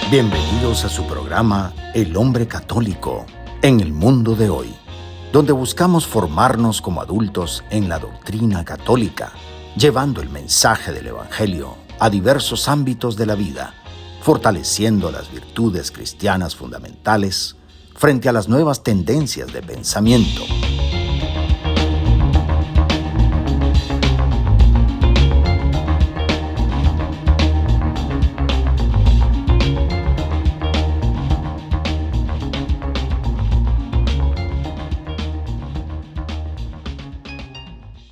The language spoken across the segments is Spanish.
Bienvenidos a su programa El Hombre Católico en el Mundo de Hoy, donde buscamos formarnos como adultos en la doctrina católica, llevando el mensaje del Evangelio a diversos ámbitos de la vida, fortaleciendo las virtudes cristianas fundamentales frente a las nuevas tendencias de pensamiento.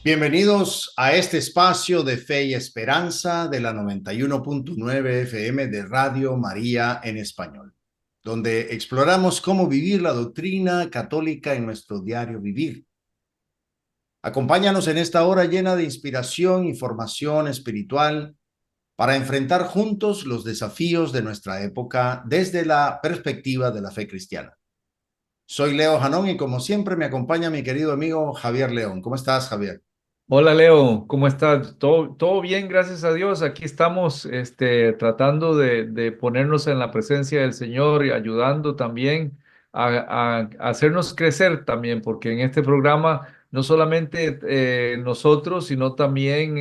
Bienvenidos a este espacio de fe y esperanza de la 91.9 FM de Radio María en español, donde exploramos cómo vivir la doctrina católica en nuestro diario vivir. Acompáñanos en esta hora llena de inspiración y formación espiritual para enfrentar juntos los desafíos de nuestra época desde la perspectiva de la fe cristiana. Soy Leo Janón y como siempre me acompaña mi querido amigo Javier León. ¿Cómo estás, Javier? Hola Leo, ¿cómo estás? Todo bien, gracias a Dios. Aquí estamos tratando de ponernos en la presencia del Señor y ayudando también a hacernos crecer también, porque en este programa no solamente nosotros, sino también,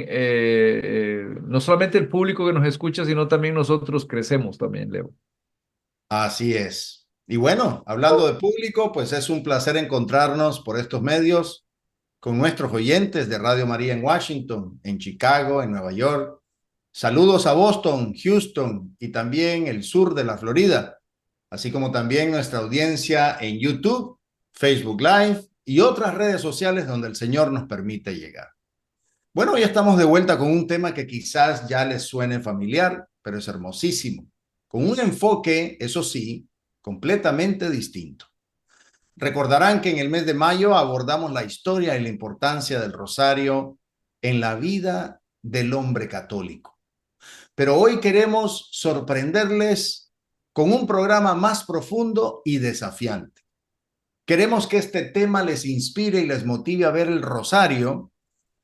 no solamente el público que nos escucha, sino también nosotros crecemos también, Leo. Así es. Y bueno, hablando de público, pues es un placer encontrarnos por estos medios con nuestros oyentes de Radio María en Washington, en Chicago, en Nueva York. Saludos a Boston, Houston y también el sur de la Florida, así como también nuestra audiencia en YouTube, Facebook Live y otras redes sociales donde el Señor nos permite llegar. Bueno, ya estamos de vuelta con un tema que quizás ya les suene familiar, pero es hermosísimo, con un enfoque, eso sí, completamente distinto. Recordarán que en el mes de mayo abordamos la historia y la importancia del rosario en la vida del hombre católico. Pero hoy queremos sorprenderles con un programa más profundo y desafiante. Queremos que este tema les inspire y les motive a ver el rosario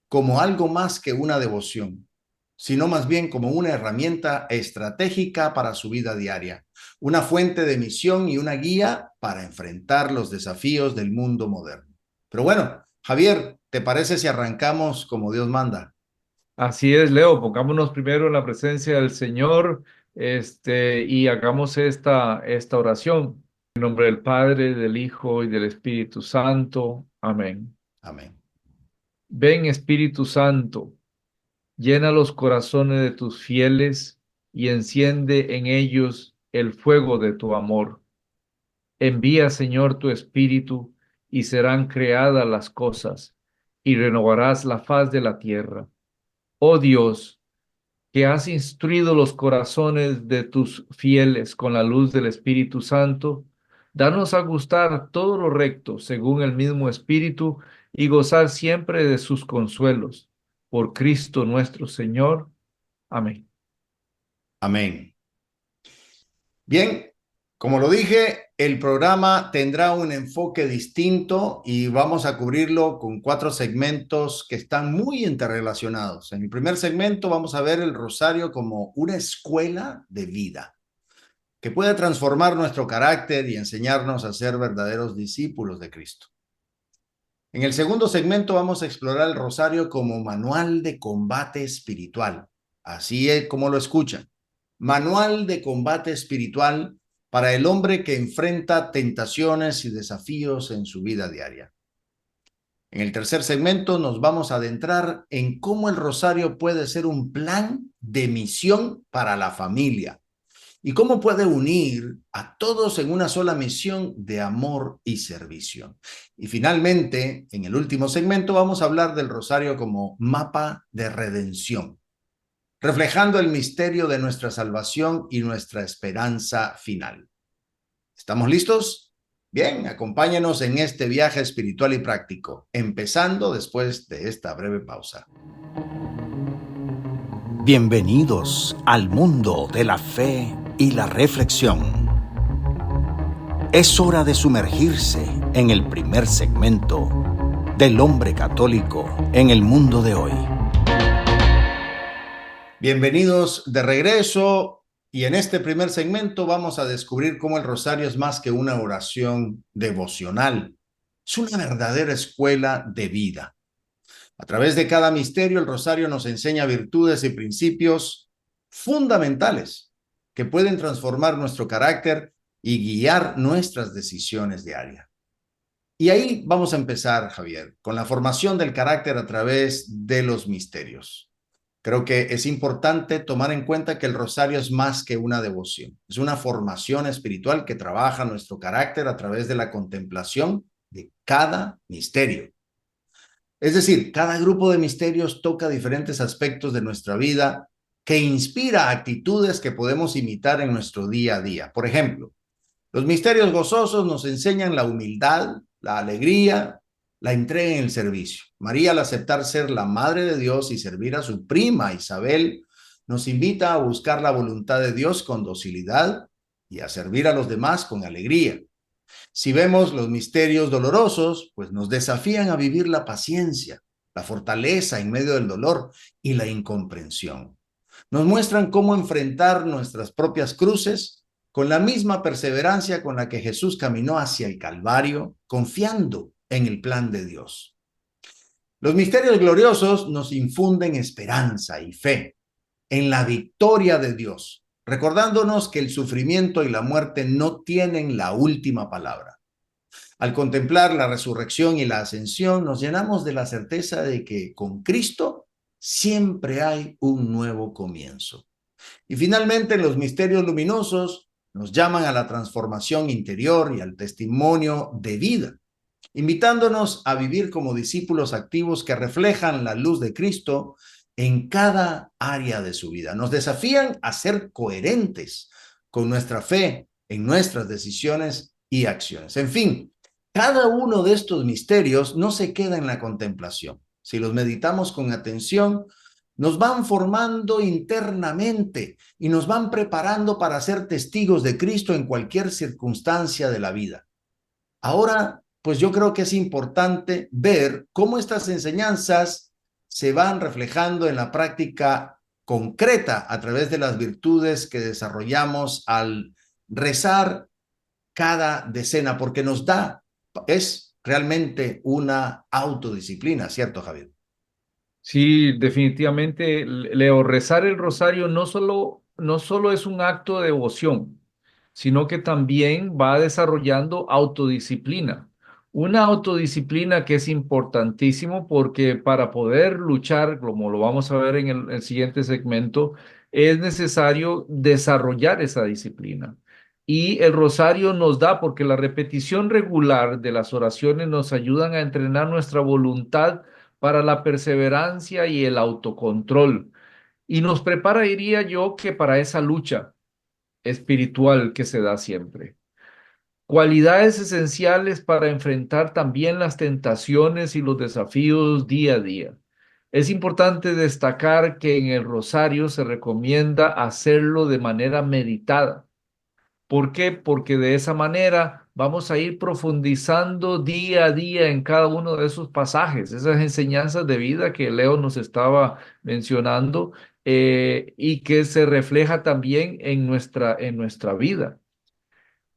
como algo más que una devoción, sino más bien como una herramienta estratégica para su vida diaria, una fuente de misión y una guía para enfrentar los desafíos del mundo moderno. Pero bueno, Javier, ¿te parece si arrancamos como Dios manda? Así es, Leo, pongámonos primero en la presencia del Señor, y hagamos esta oración. En nombre del Padre, del Hijo y del Espíritu Santo. Amén. Amén. Ven, Espíritu Santo, llena los corazones de tus fieles y enciende en ellos el fuego de tu amor. Envía, Señor, tu Espíritu y serán creadas las cosas y renovarás la faz de la tierra. Oh Dios, que has instruido los corazones de tus fieles con la luz del Espíritu Santo, danos a gustar todo lo recto según el mismo Espíritu y gozar siempre de sus consuelos. Por Cristo nuestro Señor. Amén. Amén. Bien, como lo dije, el programa tendrá un enfoque distinto y vamos a cubrirlo con 4 segmentos que están muy interrelacionados. En el primer segmento vamos a ver el rosario como una escuela de vida que puede transformar nuestro carácter y enseñarnos a ser verdaderos discípulos de Cristo. En el segundo segmento vamos a explorar el rosario como manual de combate espiritual. Así es como lo escuchan. Manual de combate espiritual para el hombre que enfrenta tentaciones y desafíos en su vida diaria. En el tercer segmento nos vamos a adentrar en cómo el rosario puede ser un plan de misión para la familia y cómo puede unir a todos en una sola misión de amor y servicio. Y finalmente, en el último segmento vamos a hablar del rosario como mapa de redención, reflejando el misterio de nuestra salvación y nuestra esperanza final. ¿Estamos listos? Bien, acompáñenos en este viaje espiritual y práctico, empezando después de esta breve pausa. Bienvenidos al mundo de la fe y la reflexión. Es hora de sumergirse en el primer segmento del hombre católico en el mundo de hoy. Bienvenidos de regreso Y en este primer segmento vamos a descubrir cómo el rosario es más que una oración devocional. Es una verdadera escuela de vida. A través de cada misterio, el rosario nos enseña virtudes y principios fundamentales que pueden transformar nuestro carácter y guiar nuestras decisiones diarias. Y ahí vamos a empezar, Javier, con la formación del carácter a través de los misterios. Creo que es importante tomar en cuenta que el rosario es más que una devoción. Es una formación espiritual que trabaja nuestro carácter a través de la contemplación de cada misterio. Es decir, cada grupo de misterios toca diferentes aspectos de nuestra vida que inspira actitudes que podemos imitar en nuestro día a día. Por ejemplo, los misterios gozosos nos enseñan la humildad, la alegría, la entrega en el servicio. María, al aceptar ser la madre de Dios y servir a su prima Isabel, nos invita a buscar la voluntad de Dios con docilidad y a servir a los demás con alegría. Si vemos los misterios dolorosos, pues nos desafían a vivir la paciencia, la fortaleza en medio del dolor y la incomprensión. Nos muestran cómo enfrentar nuestras propias cruces con la misma perseverancia con la que Jesús caminó hacia el Calvario, confiando en el plan de Dios. Los misterios gloriosos nos infunden esperanza y fe en la victoria de Dios, recordándonos que el sufrimiento y la muerte no tienen la última palabra. Al contemplar la resurrección y la ascensión, nos llenamos de la certeza de que con Cristo siempre hay un nuevo comienzo. Y finalmente, los misterios luminosos nos llaman a la transformación interior y al testimonio de vida, invitándonos a vivir como discípulos activos que reflejan la luz de Cristo en cada área de su vida. Nos desafían a ser coherentes con nuestra fe en nuestras decisiones y acciones. En fin, cada uno de estos misterios no se queda en la contemplación. Si los meditamos con atención, nos van formando internamente y nos van preparando para ser testigos de Cristo en cualquier circunstancia de la vida. Ahora, pues yo creo que es importante ver cómo estas enseñanzas se van reflejando en la práctica concreta a través de las virtudes que desarrollamos al rezar cada decena, porque es realmente una autodisciplina, ¿cierto, Javier? Sí, definitivamente, Leo, rezar el rosario no solo es un acto de devoción, sino que también va desarrollando autodisciplina. Una autodisciplina que es importantísimo porque para poder luchar, como lo vamos a ver en el siguiente segmento, es necesario desarrollar esa disciplina. Y el rosario nos da, porque la repetición regular de las oraciones nos ayudan a entrenar nuestra voluntad para la perseverancia y el autocontrol. Y nos prepara, diría yo, que para esa lucha espiritual que se da siempre. Cualidades esenciales para enfrentar también las tentaciones y los desafíos día a día. Es importante destacar que en el rosario se recomienda hacerlo de manera meditada. ¿Por qué? Porque de esa manera vamos a ir profundizando día a día en cada uno de esos pasajes, esas enseñanzas de vida que Leo nos estaba mencionando, y que se refleja también en nuestra vida.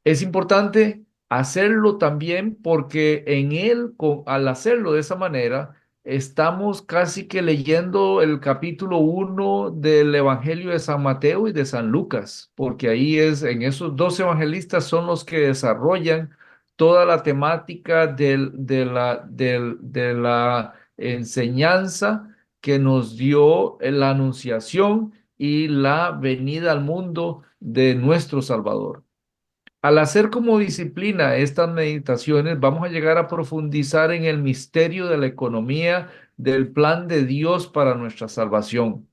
Es importante hacerlo también porque en él, al hacerlo de esa manera, estamos casi que leyendo el capítulo 1 del Evangelio de San Mateo y de San Lucas, porque ahí en esos dos evangelistas son los que desarrollan toda la temática de la enseñanza que nos dio la anunciación y la venida al mundo de nuestro Salvador. Al hacer como disciplina estas meditaciones, vamos a llegar a profundizar en el misterio de la economía del plan de Dios para nuestra salvación.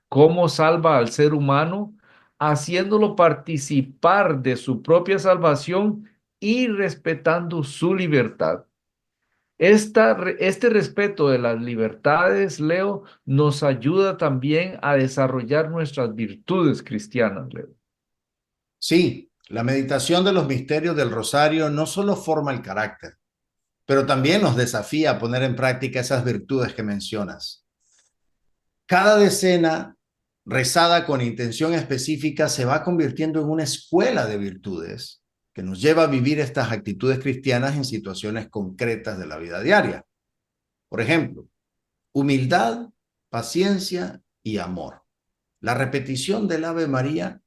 Cómo salva al ser humano, haciéndolo participar de su propia salvación y respetando su libertad. Este respeto de las libertades, Leo, nos ayuda también a desarrollar nuestras virtudes cristianas, Leo. Sí, la meditación de los misterios del rosario no solo forma el carácter, pero también nos desafía a poner en práctica esas virtudes que mencionas. Cada decena rezada con intención específica, se va convirtiendo en una escuela de virtudes que nos lleva a vivir estas actitudes cristianas en situaciones concretas de la vida diaria. Por ejemplo, humildad, paciencia y amor. La repetición del Ave María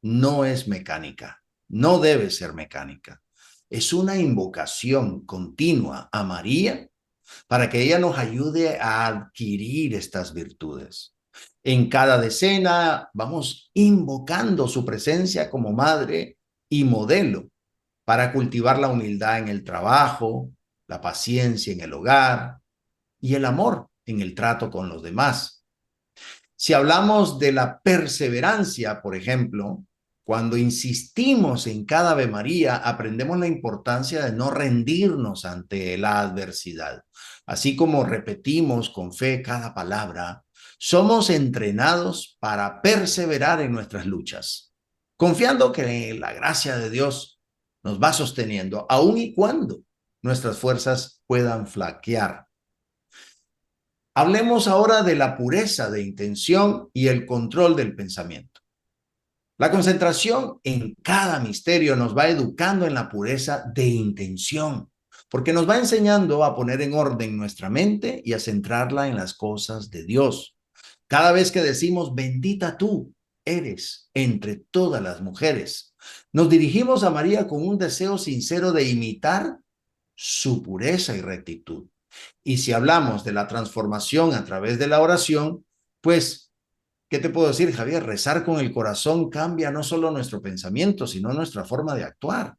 no es mecánica, no debe ser mecánica. Es una invocación continua a María para que ella nos ayude a adquirir estas virtudes. En cada decena vamos invocando su presencia como madre y modelo para cultivar la humildad en el trabajo, la paciencia en el hogar y el amor en el trato con los demás. Si hablamos de la perseverancia, por ejemplo, cuando insistimos en cada Ave María, aprendemos la importancia de no rendirnos ante la adversidad. Así como repetimos con fe cada palabra, somos entrenados para perseverar en nuestras luchas, confiando que la gracia de Dios nos va sosteniendo, aun y cuando nuestras fuerzas puedan flaquear. Hablemos ahora de la pureza de intención y el control del pensamiento. La concentración en cada misterio nos va educando en la pureza de intención, porque nos va enseñando a poner en orden nuestra mente y a centrarla en las cosas de Dios. Cada vez que decimos, bendita tú eres entre todas las mujeres, nos dirigimos a María con un deseo sincero de imitar su pureza y rectitud. Y si hablamos de la transformación a través de la oración, pues, ¿qué te puedo decir, Javier? Rezar con el corazón cambia no solo nuestro pensamiento, sino nuestra forma de actuar.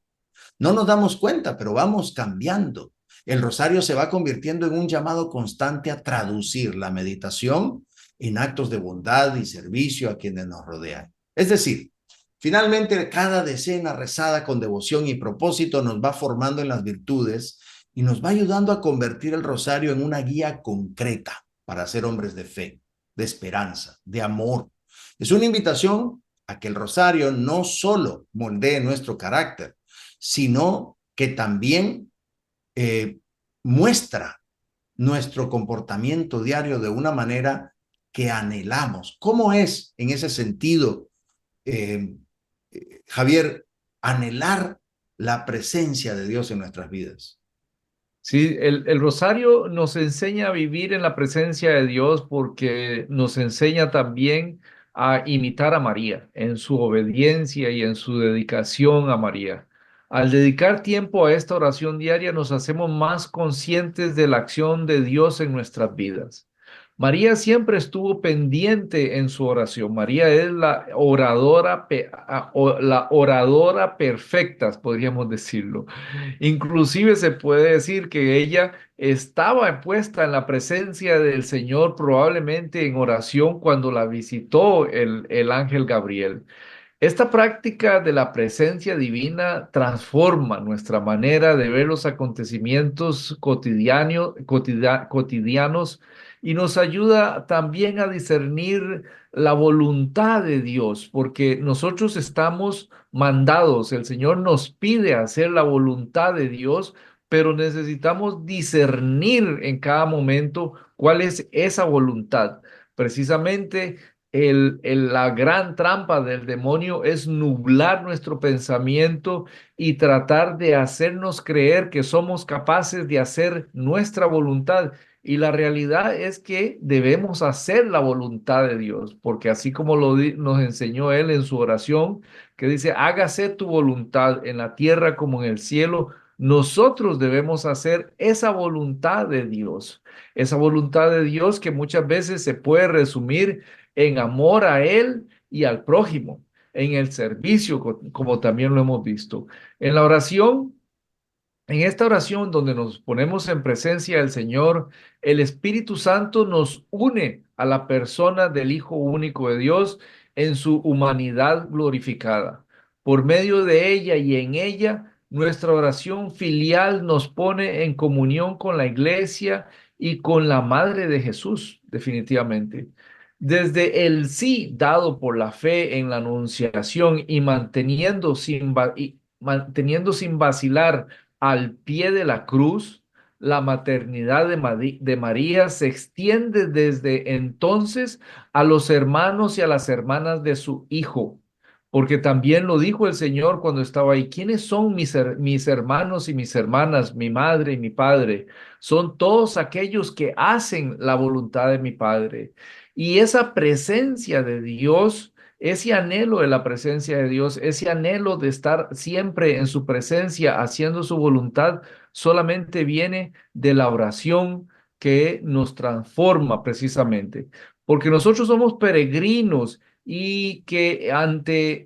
No nos damos cuenta, pero vamos cambiando. El rosario se va convirtiendo en un llamado constante a traducir la meditación en actos de bondad y servicio a quienes nos rodean. Es decir, finalmente cada decena rezada con devoción y propósito nos va formando en las virtudes y nos va ayudando a convertir el rosario en una guía concreta para ser hombres de fe, de esperanza, de amor. Es una invitación a que el rosario no solo moldee nuestro carácter, sino que también eh, muestra nuestro comportamiento diario de una manera que anhelamos. ¿Cómo es en ese sentido, eh, Javier, anhelar la presencia de Dios en nuestras vidas? Sí, el rosario nos enseña a vivir en la presencia de Dios porque nos enseña también a imitar a María en su obediencia y en su dedicación a María. Al dedicar tiempo a esta oración diaria nos hacemos más conscientes de la acción de Dios en nuestras vidas. María siempre estuvo pendiente en su oración. María es la oradora perfecta, podríamos decirlo. Inclusive se puede decir que ella estaba puesta en la presencia del Señor probablemente en oración cuando la visitó el ángel Gabriel. Esta práctica de la presencia divina transforma nuestra manera de ver los acontecimientos cotidianos y nos ayuda también a discernir la voluntad de Dios, porque nosotros estamos mandados, el Señor nos pide hacer la voluntad de Dios, pero necesitamos discernir en cada momento cuál es esa voluntad. Precisamente la gran trampa del demonio es nublar nuestro pensamiento y tratar de hacernos creer que somos capaces de hacer nuestra voluntad. Y la realidad es que debemos hacer la voluntad de Dios, porque así como nos enseñó Él en su oración, que dice, hágase tu voluntad en la tierra como en el cielo, nosotros debemos hacer esa voluntad de Dios. Esa voluntad de Dios que muchas veces se puede resumir en amor a Él y al prójimo, en el servicio, como también lo hemos visto. En la oración, en esta oración donde nos ponemos en presencia del Señor, el Espíritu Santo nos une a la persona del Hijo único de Dios en su humanidad glorificada. Por medio de ella y en ella, nuestra oración filial nos pone en comunión con la Iglesia y con la Madre de Jesús, definitivamente. Desde el sí dado por la fe en la anunciación y manteniendo sin vacilar al pie de la cruz, la maternidad de María se extiende desde entonces a los hermanos y a las hermanas de su hijo, porque también lo dijo el Señor cuando estaba ahí. ¿Quiénes son mis hermanos y mis hermanas, mi madre y mi padre? Son todos aquellos que hacen la voluntad de mi Padre. Y esa presencia de Dios, ese anhelo de la presencia de Dios, ese anhelo de estar siempre en su presencia, haciendo su voluntad, solamente viene de la oración que nos transforma precisamente. Porque nosotros somos peregrinos y que ante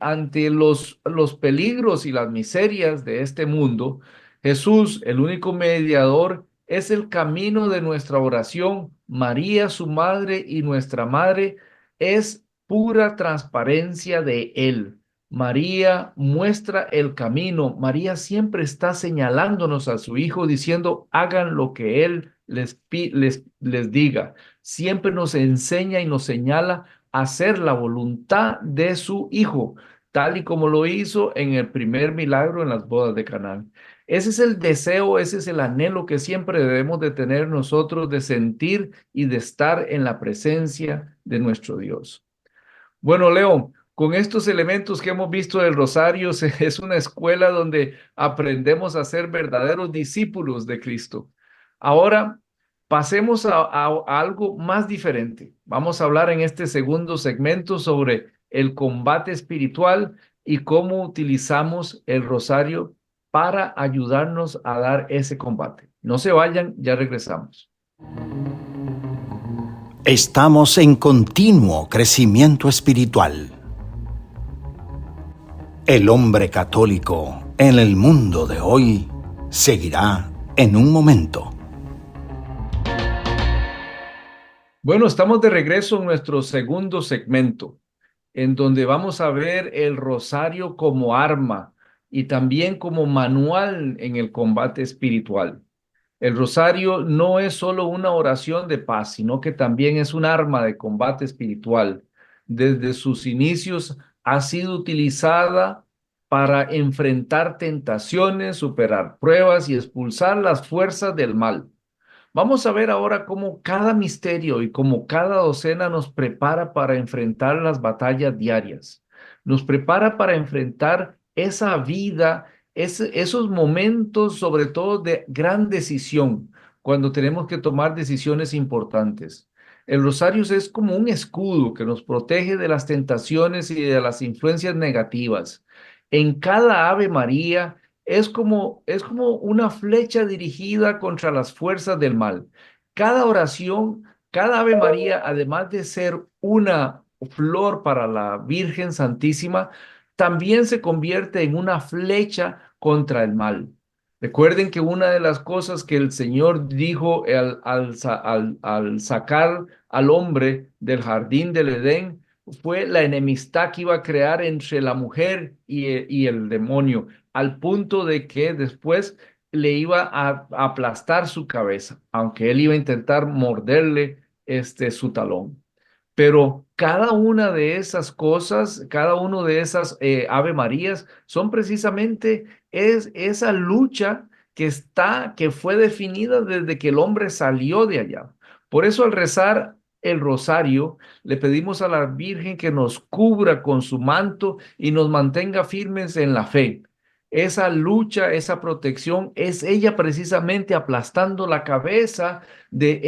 los peligros y las miserias de este mundo, Jesús, el único mediador, es el camino de nuestra oración. María, su madre y nuestra madre, es pura transparencia de Él. María muestra el camino. María siempre está señalándonos a su Hijo diciendo, hagan lo que Él les diga. Siempre nos enseña y nos señala a hacer la voluntad de su Hijo, tal y como lo hizo en el primer milagro en las bodas de Canaán. Ese es el deseo, ese es el anhelo que siempre debemos de tener nosotros de sentir y de estar en la presencia de nuestro Dios. Bueno, Leo, con estos elementos que hemos visto del Rosario, es una escuela donde aprendemos a ser verdaderos discípulos de Cristo. Ahora, pasemos a algo más diferente. Vamos a hablar en este segundo segmento sobre el combate espiritual y cómo utilizamos el Rosario para ayudarnos a dar ese combate. No se vayan, ya regresamos. Estamos en continuo crecimiento espiritual. El hombre católico en el mundo de hoy seguirá en un momento. Bueno, estamos de regreso en nuestro segundo segmento, en donde vamos a ver el rosario como arma y también como manual en el combate espiritual. El rosario no es solo una oración de paz, sino que también es un arma de combate espiritual. Desde sus inicios ha sido utilizada para enfrentar tentaciones, superar pruebas y expulsar las fuerzas del mal. Vamos a ver ahora cómo cada misterio y cómo cada docena nos prepara para enfrentar las batallas diarias. Nos prepara para enfrentar esa vida, esos momentos, sobre todo de gran decisión, cuando tenemos que tomar decisiones importantes. El rosario es como un escudo que nos protege de las tentaciones y de las influencias negativas. En cada Ave María es como una flecha dirigida contra las fuerzas del mal. Cada oración, cada Ave María, además de ser una flor para la Virgen Santísima, también se convierte en una flecha contra el mal. Recuerden que una de las cosas que el Señor dijo al sacar al hombre del jardín del Edén fue la enemistad que iba a crear entre la mujer y el demonio, al punto de que después le iba a aplastar su cabeza, aunque él iba a intentar morderle su talón. Pero cada una de esas cosas, cada uno de esas Ave Marías son precisamente esa lucha que fue definida desde que el hombre salió de allá. Por eso al rezar el rosario, le pedimos a la Virgen que nos cubra con su manto y nos mantenga firmes en la fe. Esa lucha, esa protección, es ella precisamente aplastando la cabeza de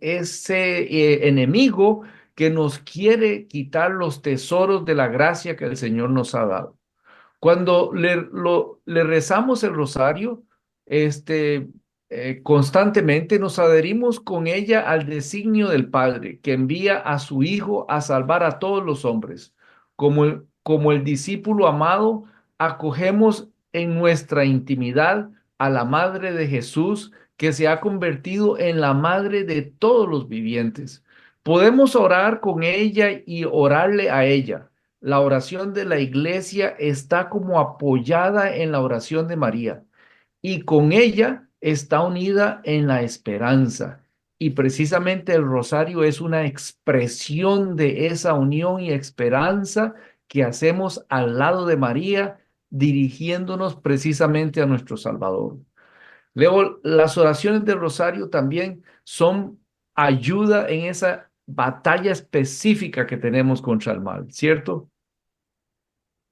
ese enemigo que nos quiere quitar los tesoros de la gracia que el Señor nos ha dado. Cuando le rezamos el rosario, constantemente nos adherimos con ella al designio del Padre, que envía a su Hijo a salvar a todos los hombres. Como el discípulo amado, acogemos en nuestra intimidad a la Madre de Jesús, que se ha convertido en la Madre de todos los vivientes. Podemos orar con ella y orarle a ella. La oración de la iglesia está como apoyada en la oración de María y con ella está unida en la esperanza. Y precisamente el rosario es una expresión de esa unión y esperanza que hacemos al lado de María, dirigiéndonos precisamente a nuestro Salvador. Leo, las oraciones del rosario también son ayuda en esa batalla específica que tenemos contra el mal, ¿cierto?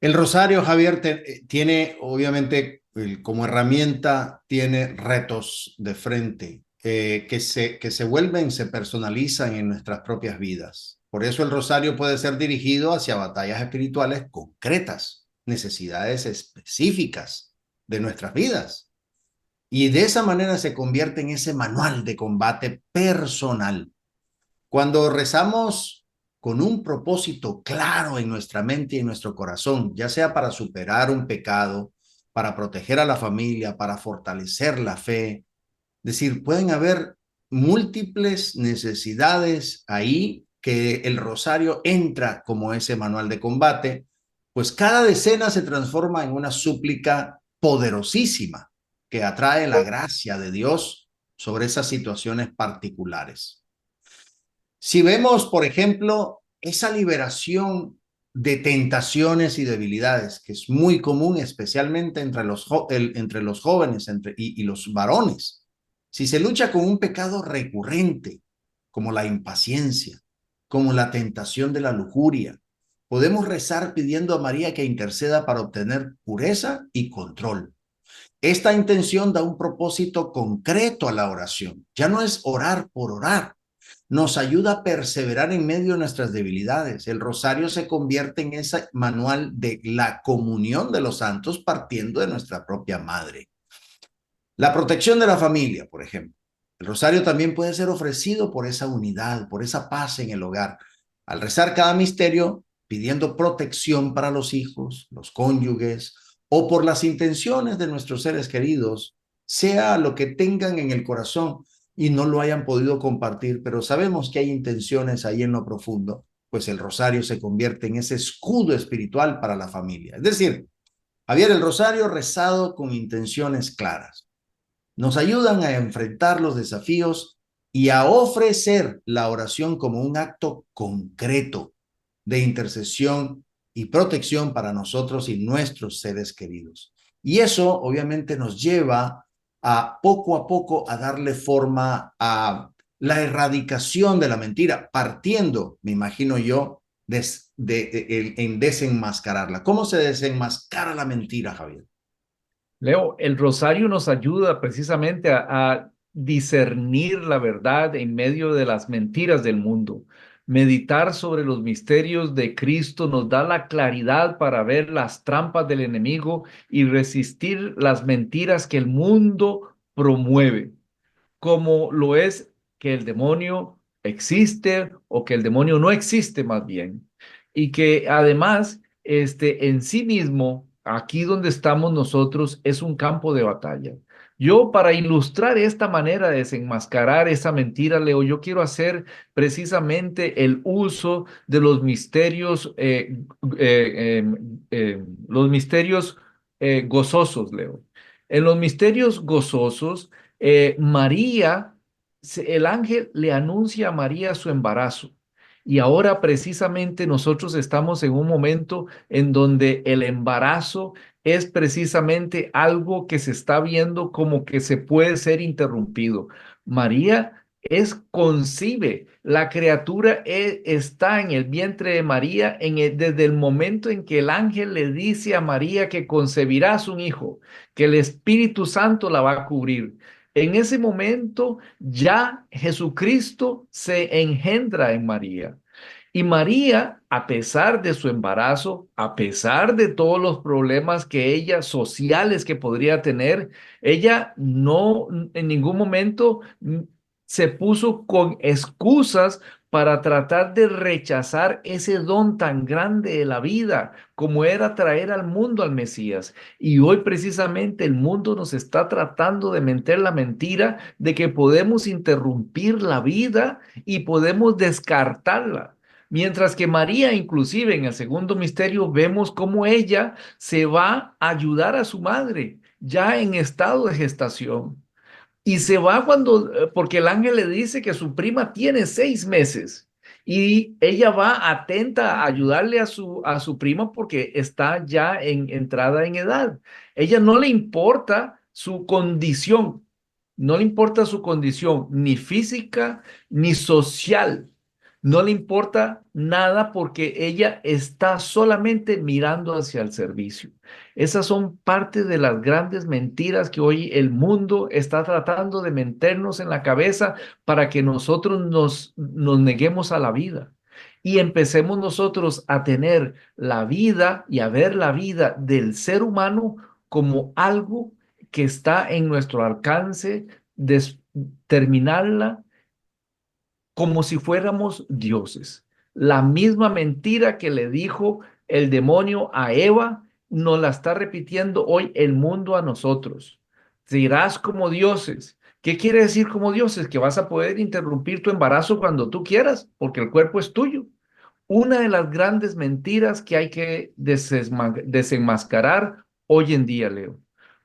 El rosario, Javier, tiene, obviamente, como herramienta, tiene retos de frente que se vuelven, se personalizan en nuestras propias vidas. Por eso el rosario puede ser dirigido hacia batallas espirituales concretas, necesidades específicas de nuestras vidas. Y de esa manera se convierte en ese manual de combate personal. Cuando rezamos con un propósito claro en nuestra mente y en nuestro corazón, ya sea para superar un pecado, para proteger a la familia, para fortalecer la fe, es decir, pueden haber múltiples necesidades ahí que el rosario entra como ese manual de combate, pues cada decena se transforma en una súplica poderosísima que atrae la gracia de Dios sobre esas situaciones particulares. Si vemos, por ejemplo, esa liberación de tentaciones y debilidades, que es muy común, especialmente entre entre los jóvenes y los varones, si se lucha con un pecado recurrente, como la impaciencia, como la tentación de la lujuria, podemos rezar pidiendo a María que interceda para obtener pureza y control. Esta intención da un propósito concreto a la oración. Ya no es orar por orar, nos ayuda a perseverar en medio de nuestras debilidades. El rosario se convierte en ese manual de la comunión de los santos partiendo de nuestra propia madre. La protección de la familia, por ejemplo. El rosario también puede ser ofrecido por esa unidad, por esa paz en el hogar. Al rezar cada misterio, pidiendo protección para los hijos, los cónyuges, o por las intenciones de nuestros seres queridos, sea lo que tengan en el corazón y no lo hayan podido compartir, pero sabemos que hay intenciones ahí en lo profundo, pues el rosario se convierte en ese escudo espiritual para la familia. Es decir, Javier, el rosario rezado con intenciones claras nos ayudan a enfrentar los desafíos y a ofrecer la oración como un acto concreto de intercesión y protección para nosotros y nuestros seres queridos. Y eso obviamente nos lleva a poco a darle forma a la erradicación de la mentira, partiendo, me imagino yo, en desenmascararla. ¿Cómo se desenmascara la mentira, Javier? Leo, el rosario nos ayuda precisamente a discernir la verdad en medio de las mentiras del mundo. Meditar sobre los misterios de Cristo nos da la claridad para ver las trampas del enemigo y resistir las mentiras que el mundo promueve, como lo es que el demonio existe o que el demonio no existe más bien. Y que además, en sí mismo, aquí donde estamos nosotros, es un campo de batalla. Yo, para ilustrar esta manera de desenmascarar esa mentira, Leo, yo quiero hacer precisamente el uso de los misterios gozosos, Leo. En los misterios gozosos, María, el ángel le anuncia a María su embarazo. Y ahora precisamente nosotros estamos en un momento en donde el embarazo es precisamente algo que se está viendo como que se puede ser interrumpido. María concibe, la criatura está en el vientre de María desde el momento en que el ángel le dice a María que concebirás un hijo, que el Espíritu Santo la va a cubrir. En ese momento ya Jesucristo se engendra en María. Y María, a pesar de su embarazo, a pesar de todos los problemas que ella, sociales que podría tener, ella no en ningún momento se puso con excusas para tratar de rechazar ese don tan grande de la vida, como era traer al mundo al Mesías. Y hoy precisamente el mundo nos está tratando de meter la mentira de que podemos interrumpir la vida y podemos descartarla. Mientras que María, inclusive en el segundo misterio, vemos cómo ella se va a ayudar a su madre, ya en estado de gestación. Y se va porque el ángel le dice que su prima tiene 6 meses y ella va atenta a ayudarle a su prima porque está ya entrada en edad. Ella no le importa su condición. No le importa su condición, ni física, ni social. No le importa nada porque ella está solamente mirando hacia el servicio. Esas son parte de las grandes mentiras que hoy el mundo está tratando de meternos en la cabeza para que nosotros nos neguemos a la vida y empecemos nosotros a tener la vida y a ver la vida del ser humano como algo que está en nuestro alcance, terminarla como si fuéramos dioses. La misma mentira que le dijo el demonio a Eva, nos la está repitiendo hoy el mundo a nosotros. Serás como dioses. ¿Qué quiere decir como dioses? Que vas a poder interrumpir tu embarazo cuando tú quieras, porque el cuerpo es tuyo. Una de las grandes mentiras que hay que desenmascarar hoy en día, Leo,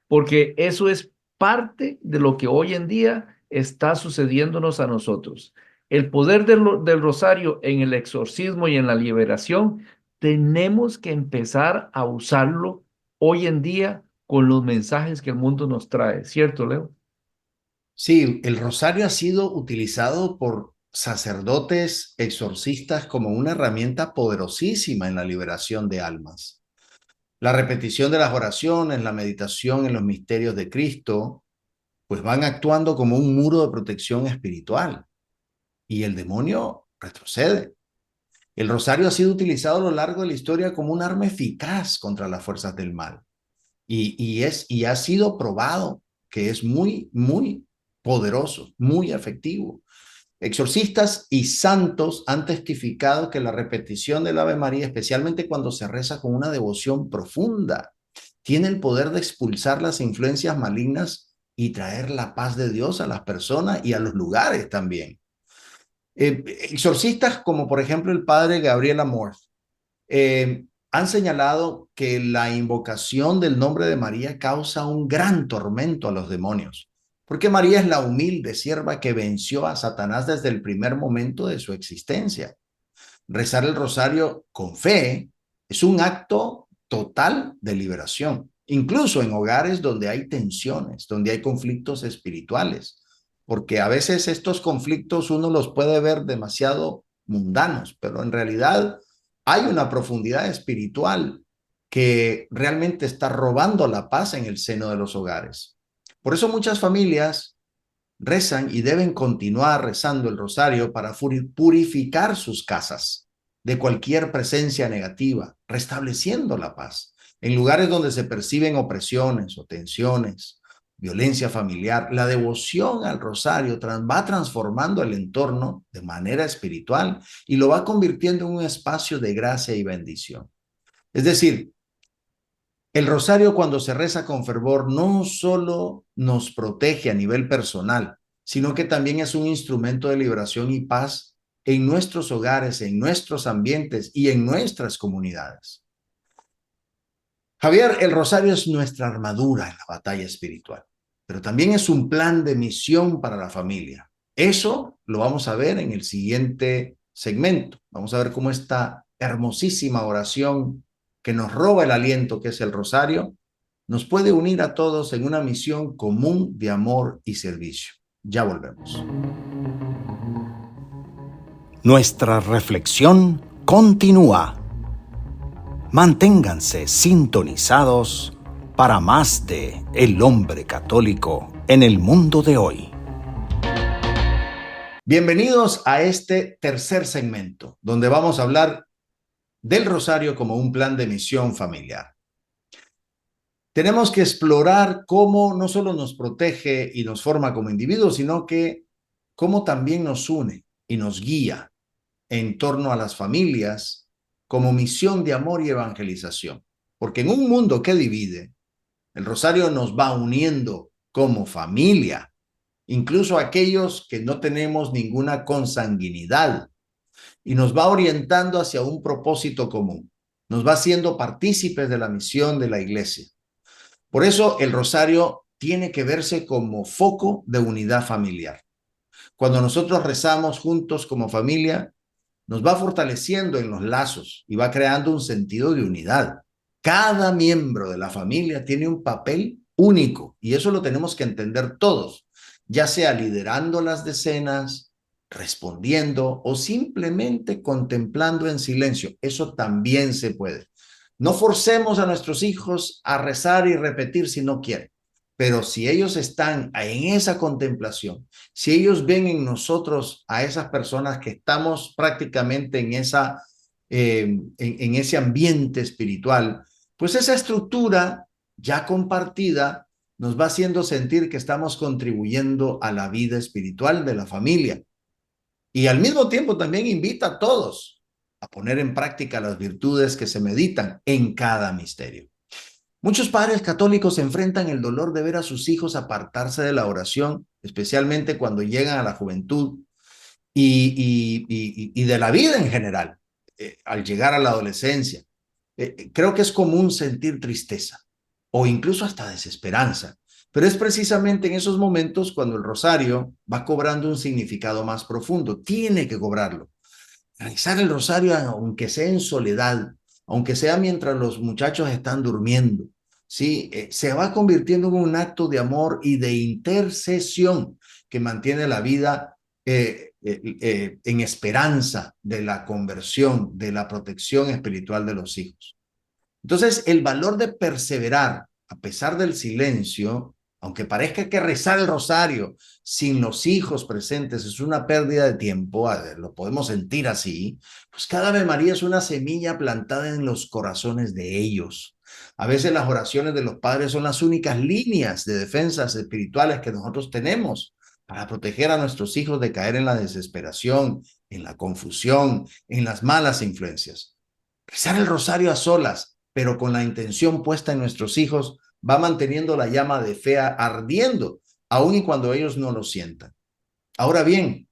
porque eso es parte de lo que hoy en día está sucediéndonos a nosotros. El poder del rosario en el exorcismo y en la liberación, tenemos que empezar a usarlo hoy en día con los mensajes que el mundo nos trae, ¿cierto, Leo? Sí, el rosario ha sido utilizado por sacerdotes exorcistas como una herramienta poderosísima en la liberación de almas. La repetición de las oraciones, la meditación en los misterios de Cristo, pues van actuando como un muro de protección espiritual y el demonio retrocede. El rosario ha sido utilizado a lo largo de la historia como un arma eficaz contra las fuerzas del mal y ha sido probado que es muy poderoso, muy efectivo. Exorcistas y santos han testificado que la repetición del Ave María, especialmente cuando se reza con una devoción profunda, tiene el poder de expulsar las influencias malignas y traer la paz de Dios a las personas y a los lugares también. Exorcistas como por ejemplo el padre Gabriel Amorth han señalado que la invocación del nombre de María causa un gran tormento a los demonios, porque María es la humilde sierva que venció a Satanás desde el primer momento de su existencia. Rezar el rosario con fe es un acto total de liberación, incluso en hogares donde hay tensiones, donde hay conflictos espirituales, porque a veces estos conflictos uno los puede ver demasiado mundanos, pero en realidad hay una profundidad espiritual que realmente está robando la paz en el seno de los hogares. Por eso muchas familias rezan y deben continuar rezando el rosario para purificar sus casas de cualquier presencia negativa, restableciendo la paz. En lugares donde se perciben opresiones o tensiones, violencia familiar, la devoción al rosario va transformando el entorno de manera espiritual y lo va convirtiendo en un espacio de gracia y bendición. Es decir, el rosario cuando se reza con fervor no solo nos protege a nivel personal, sino que también es un instrumento de liberación y paz en nuestros hogares, en nuestros ambientes y en nuestras comunidades. Javier, el rosario es nuestra armadura en la batalla espiritual, pero también es un plan de misión para la familia. Eso lo vamos a ver en el siguiente segmento. Vamos a ver cómo esta hermosísima oración que nos roba el aliento, que es el rosario, nos puede unir a todos en una misión común de amor y servicio. Ya volvemos. Nuestra reflexión continúa. Manténganse sintonizados para más de El Hombre Católico en el mundo de hoy. Bienvenidos a este tercer segmento, donde vamos a hablar del rosario como un plan de misión familiar. Tenemos que explorar cómo no solo nos protege y nos forma como individuos, sino que cómo también nos une y nos guía en torno a las familias como misión de amor y evangelización. Porque en un mundo que divide, el rosario nos va uniendo como familia, incluso aquellos que no tenemos ninguna consanguinidad, y nos va orientando hacia un propósito común. Nos va haciendo partícipes de la misión de la iglesia. Por eso el rosario tiene que verse como foco de unidad familiar. Cuando nosotros rezamos juntos como familia, nos va fortaleciendo en los lazos y va creando un sentido de unidad. Cada miembro de la familia tiene un papel único y eso lo tenemos que entender todos. ya sea liderando las decenas, respondiendo o simplemente contemplando en silencio. Eso también se puede. No forcemos a nuestros hijos a rezar y repetir si no quieren, pero si ellos están en esa contemplación, si ellos ven en nosotros a esas personas que estamos prácticamente en ese ambiente espiritual, pues esa estructura ya compartida nos va haciendo sentir que estamos contribuyendo a la vida espiritual de la familia. Y al mismo tiempo también invita a todos a poner en práctica las virtudes que se meditan en cada misterio. Muchos padres católicos enfrentan el dolor de ver a sus hijos apartarse de la oración, especialmente cuando llegan a la juventud y de la vida en general, al llegar a la adolescencia. Creo que es común sentir tristeza o incluso hasta desesperanza, pero es precisamente en esos momentos cuando el rosario va cobrando un significado más profundo. Tiene que cobrarlo. Realizar el rosario, aunque sea en soledad, aunque sea mientras los muchachos están durmiendo, ¿sí? Se va convirtiendo en un acto de amor y de intercesión que mantiene la vida en esperanza de la conversión, de la protección espiritual de los hijos. Entonces, el valor de perseverar a pesar del silencio, aunque parezca que rezar el rosario sin los hijos presentes es una pérdida de tiempo, lo podemos sentir así, pues cada Ave María es una semilla plantada en los corazones de ellos. A veces las oraciones de los padres son las únicas líneas de defensas espirituales que nosotros tenemos para proteger a nuestros hijos de caer en la desesperación, en la confusión, en las malas influencias. Rezar el rosario a solas, pero con la intención puesta en nuestros hijos, va manteniendo la llama de fe ardiendo, aun y cuando ellos no lo sientan. Ahora bien,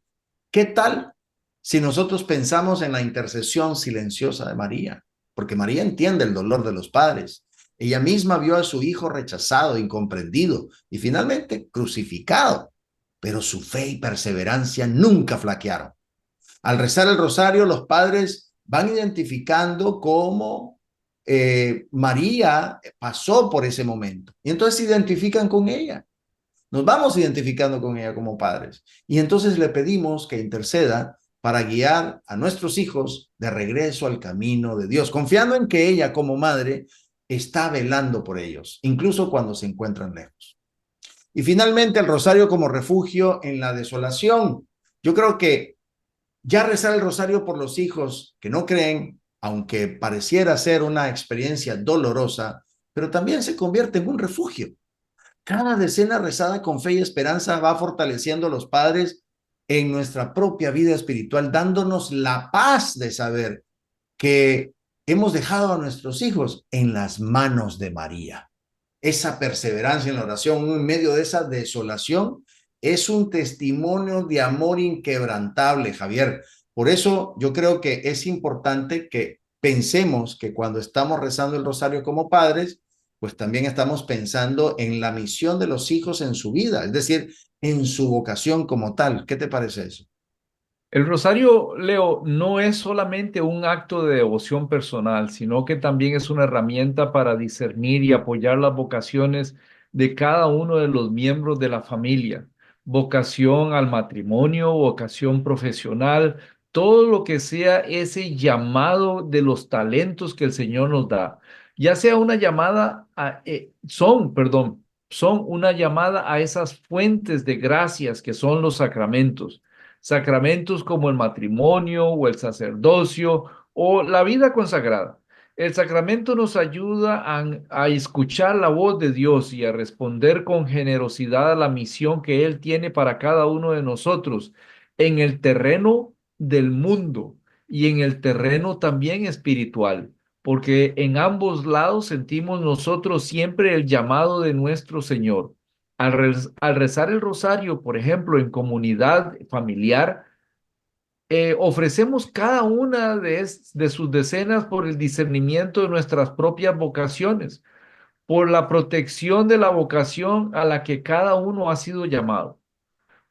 ¿qué tal si nosotros pensamos en la intercesión silenciosa de María? Porque María entiende el dolor de los padres. Ella misma vio a su hijo rechazado, incomprendido y finalmente crucificado, pero su fe y perseverancia nunca flaquearon. Al rezar el rosario, los padres van identificando cómo María pasó por ese momento. Y entonces se identifican con ella. Nos vamos identificando con ella como padres. Y entonces le pedimos que interceda para guiar a nuestros hijos de regreso al camino de Dios, confiando en que ella como madre está velando por ellos, incluso cuando se encuentran lejos. Y finalmente el rosario como refugio en la desolación. Yo creo que ya rezar el rosario por los hijos que no creen, aunque pareciera ser una experiencia dolorosa, pero también se convierte en un refugio. Cada decena rezada con fe y esperanza va fortaleciendo a los padres en nuestra propia vida espiritual, dándonos la paz de saber que hemos dejado a nuestros hijos en las manos de María. Esa perseverancia en la oración en medio de esa desolación es un testimonio de amor inquebrantable, Javier. Por eso yo creo que es importante que pensemos que cuando estamos rezando el rosario como padres, pues también estamos pensando en la misión de los hijos en su vida, es decir, en su vocación como tal. ¿Qué te parece eso? El rosario, Leo, no es solamente un acto de devoción personal, sino que también es una herramienta para discernir y apoyar las vocaciones de cada uno de los miembros de la familia. Vocación al matrimonio, vocación profesional, todo lo que sea ese llamado de los talentos que el Señor nos da. Ya sea una llamada son una llamada a esas fuentes de gracias que son los sacramentos. Sacramentos como el matrimonio o el sacerdocio o la vida consagrada. El sacramento nos ayuda a escuchar la voz de Dios y a responder con generosidad a la misión que Él tiene para cada uno de nosotros en el terreno del mundo y en el terreno también espiritual, porque en ambos lados sentimos nosotros siempre el llamado de nuestro Señor. Al rezar el rosario, por ejemplo, en comunidad familiar, ofrecemos cada una de sus decenas por el discernimiento de nuestras propias vocaciones, por la protección de la vocación a la que cada uno ha sido llamado.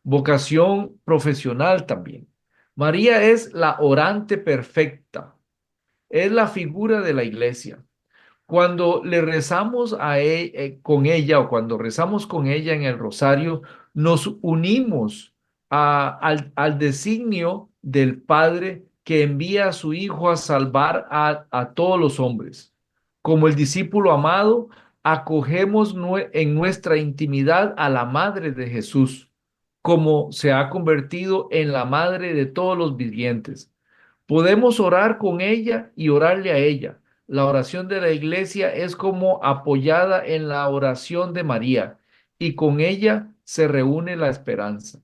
Vocación profesional también. María es la orante perfecta, es la figura de la iglesia. Cuando le rezamos con ella o cuando rezamos con ella en el rosario, nos unimos al designio del Padre que envía a su Hijo a salvar a todos los hombres. Como el discípulo amado, acogemos en nuestra intimidad a la Madre de Jesús, como se ha convertido en la Madre de todos los vivientes. Podemos orar con ella y orarle a ella. La oración de la iglesia es como apoyada en la oración de María y con ella se reúne la esperanza.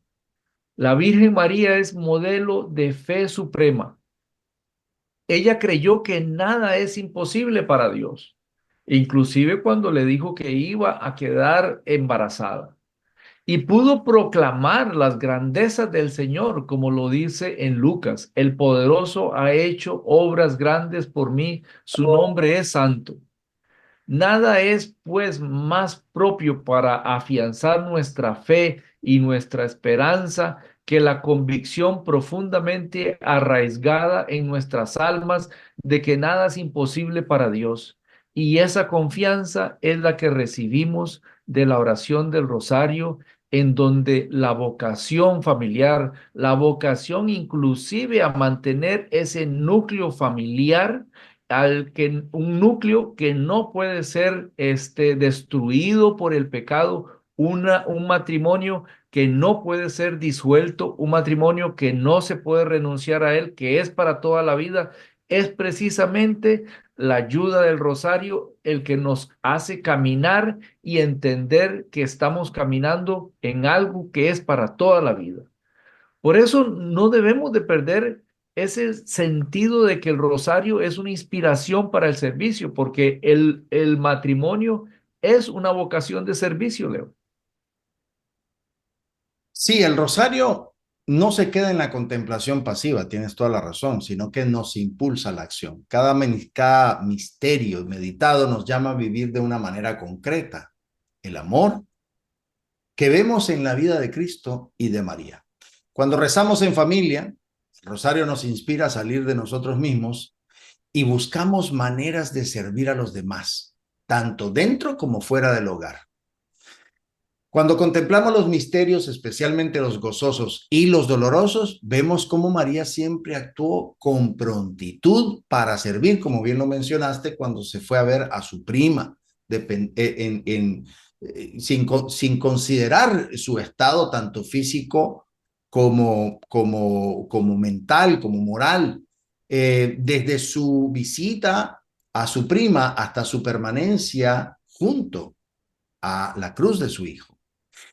La Virgen María es modelo de fe suprema. Ella creyó que nada es imposible para Dios, inclusive cuando le dijo que iba a quedar embarazada. Y pudo proclamar las grandezas del Señor, como lo dice en Lucas. El poderoso ha hecho obras grandes por mí, su nombre es santo. Nada es, pues, más propio para afianzar nuestra fe y nuestra esperanza que la convicción profundamente arraigada en nuestras almas de que nada es imposible para Dios. Y esa confianza es la que recibimos de la oración del rosario, en donde la vocación familiar, la vocación inclusive a mantener ese núcleo familiar, un núcleo que no puede ser destruido por el pecado, un matrimonio que no puede ser disuelto, un matrimonio que no se puede renunciar a él, que es para toda la vida, es precisamente la ayuda del rosario el que nos hace caminar y entender que estamos caminando en algo que es para toda la vida. Por eso no debemos de perder ese sentido de que el rosario es una inspiración para el servicio, porque el matrimonio es una vocación de servicio, Leo. Sí, el rosario no se queda en la contemplación pasiva, tienes toda la razón, sino que nos impulsa a la acción. Cada misterio meditado nos llama a vivir de una manera concreta el amor que vemos en la vida de Cristo y de María. Cuando rezamos en familia, el rosario nos inspira a salir de nosotros mismos y buscamos maneras de servir a los demás, tanto dentro como fuera del hogar. Cuando contemplamos los misterios, especialmente los gozosos y los dolorosos, vemos cómo María siempre actuó con prontitud para servir, como bien lo mencionaste, cuando se fue a ver a su prima, sin considerar su estado tanto físico como mental, como moral. Desde su visita a su prima hasta su permanencia junto a la cruz de su hijo.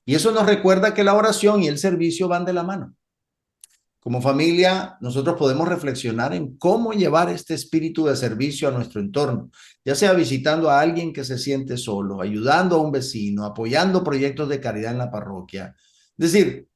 Y eso nos recuerda que la oración y el servicio van de la mano. Como familia, nosotros podemos reflexionar en cómo llevar este espíritu de servicio a nuestro entorno, ya sea visitando a alguien que se siente solo, ayudando a un vecino, apoyando proyectos de caridad en la parroquia. Es decir,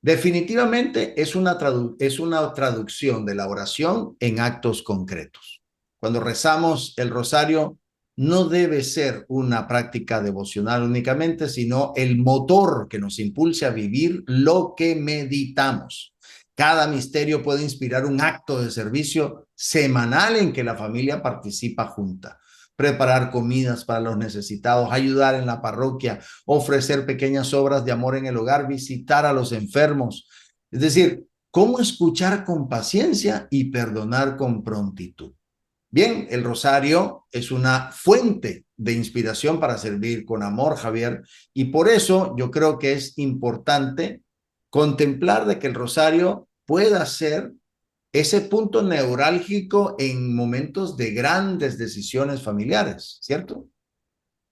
definitivamente es una traducción de la oración en actos concretos. Cuando rezamos el rosario, no debe ser una práctica devocional únicamente, sino el motor que nos impulse a vivir lo que meditamos. Cada misterio puede inspirar un acto de servicio semanal en que la familia participa junta. Preparar comidas para los necesitados, ayudar en la parroquia, ofrecer pequeñas obras de amor en el hogar, visitar a los enfermos. Es decir, cómo escuchar con paciencia y perdonar con prontitud. Bien, el rosario es una fuente de inspiración para servir con amor, Javier, y por eso yo creo que es importante contemplar de que el rosario pueda ser ese punto neurálgico en momentos de grandes decisiones familiares, ¿cierto?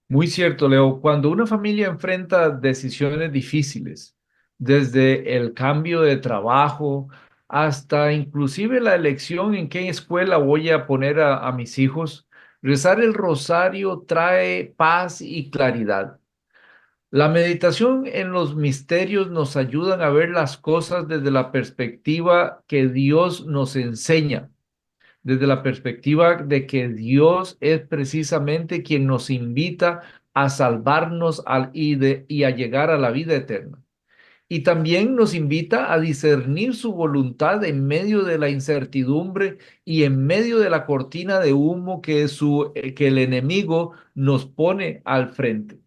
Muy cierto, Leo. Cuando una familia enfrenta decisiones difíciles, desde el cambio de trabajo hasta inclusive la elección en qué escuela voy a poner a mis hijos, rezar el rosario trae paz y claridad. La meditación en los misterios nos ayudan a ver las cosas desde la perspectiva que Dios nos enseña, desde la perspectiva de que Dios es precisamente quien nos invita a salvarnos y a llegar a la vida eterna. Y también nos invita a discernir su voluntad en medio de la incertidumbre y en medio de la cortina de humo que el enemigo nos pone al frente.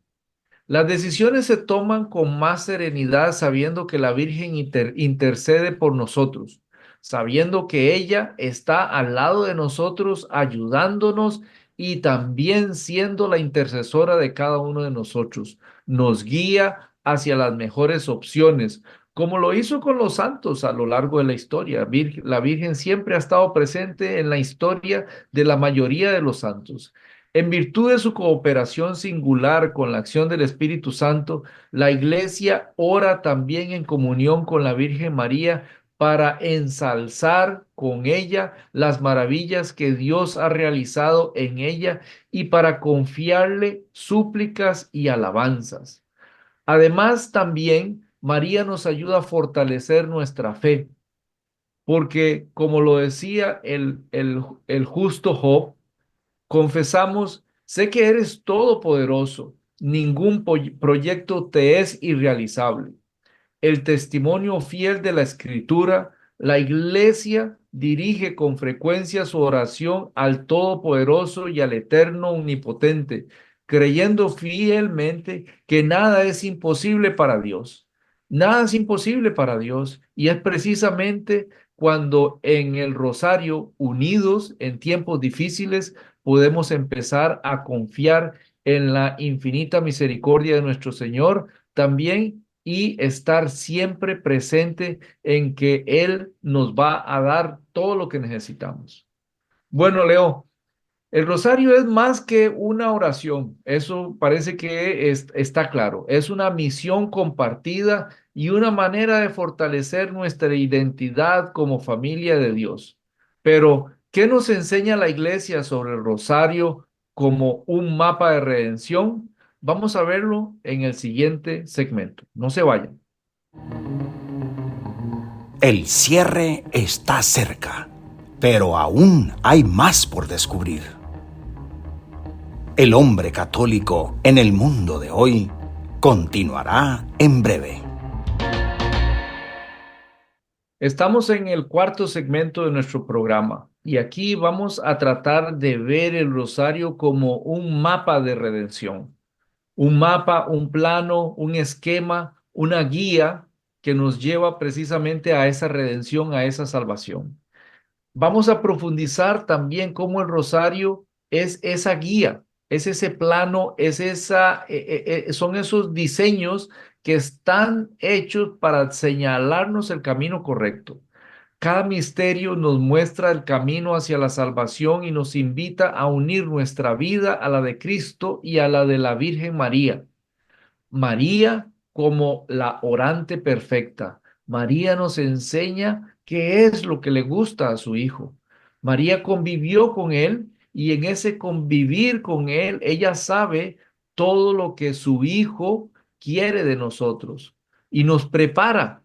Las decisiones se toman con más serenidad sabiendo que la Virgen intercede por nosotros, sabiendo que ella está al lado de nosotros ayudándonos y también siendo la intercesora de cada uno de nosotros. Nos guía hacia las mejores opciones, como lo hizo con los santos a lo largo de la historia. La Virgen siempre ha estado presente en la historia de la mayoría de los santos. En virtud de su cooperación singular con la acción del Espíritu Santo, la Iglesia ora también en comunión con la Virgen María para ensalzar con ella las maravillas que Dios ha realizado en ella y para confiarle súplicas y alabanzas. Además, también María nos ayuda a fortalecer nuestra fe, porque como lo decía el justo Job, confesamos, sé que eres todopoderoso, ningún proyecto te es irrealizable. El testimonio fiel de la Escritura, la Iglesia dirige con frecuencia su oración al Todopoderoso y al Eterno Omnipotente, creyendo fielmente que nada es imposible para Dios. Nada es imposible para Dios. Y es precisamente cuando en el rosario, unidos en tiempos difíciles, podemos empezar a confiar en la infinita misericordia de nuestro Señor también y estar siempre presente en que Él nos va a dar todo lo que necesitamos. Bueno, Leo, el rosario es más que una oración, eso parece que está claro, es una misión compartida y una manera de fortalecer nuestra identidad como familia de Dios. Pero, ¿qué nos enseña la iglesia sobre el rosario como un mapa de redención? Vamos a verlo en el siguiente segmento. No se vayan. El cierre está cerca, pero aún hay más por descubrir. El hombre católico en el mundo de hoy continuará en breve. Estamos en el cuarto segmento de nuestro programa y aquí vamos a tratar de ver el rosario como un mapa de redención, un mapa, un plano, un esquema, una guía que nos lleva precisamente a esa redención, a esa salvación. Vamos a profundizar también cómo el rosario es esa guía, es ese plano, son esos diseños que están hechos para señalarnos el camino correcto. Cada misterio nos muestra el camino hacia la salvación y nos invita a unir nuestra vida a la de Cristo y a la de la Virgen María. María como la orante perfecta. María nos enseña qué es lo que le gusta a su hijo. María convivió con él y en ese convivir con él, ella sabe todo lo que su hijo quiere de nosotros y nos prepara